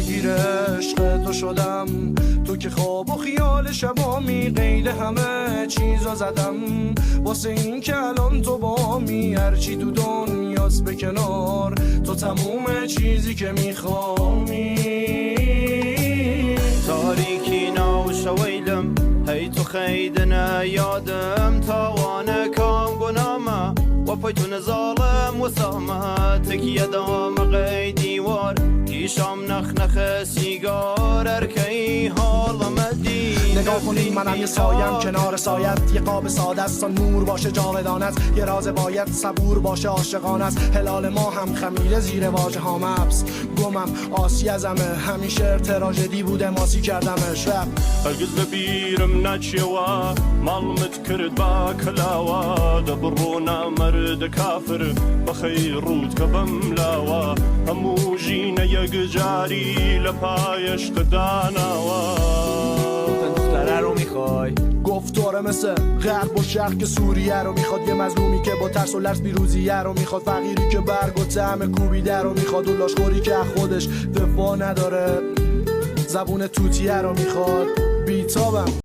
درگیر عشق تو شدم، تو که خواب و خیال شبامی قید همه چیزا زدم، واسه این که الان تو بامی هرچی تو دنیاست به کنار، تو تموم چیزی که میخوامی. تاریکی ناوشویلم هی تو خیدنا یادم تاوانه کام گنامه و پیتون ظالم و سامه تکیه دام قیدیوار کیشام نخ سیگار ارکی حالم دی. نگاه کنین منم یه سایم کنار سایت، یه قاب ساده است نور باشه جاودانت، یه راز باید صبور باشه عاشقانه است، هلال ما هم خمیره زیر واژه ها مبس گمم آسی ازمه، همیشه تراژدی بوده ماسی کردمش رب هرگز لبیرم نچیوه مالمت کرد با کلاوه دبرونا مرد کافر بخیر رود که بملاوه همو جینه یک جاری لپایش قداناوه. دختره رو میخوای؟ گفتاره مثل غرب و شرق که سوریه رو میخواد، یه مظلومی که با ترس و لرز پیروزیه رو میخواد، فقیری که برگ و طعم کوبیده رو میخواد، و لاشخوری که خودش دفاع نداره زبون توتیه رو میخواد. بیتابم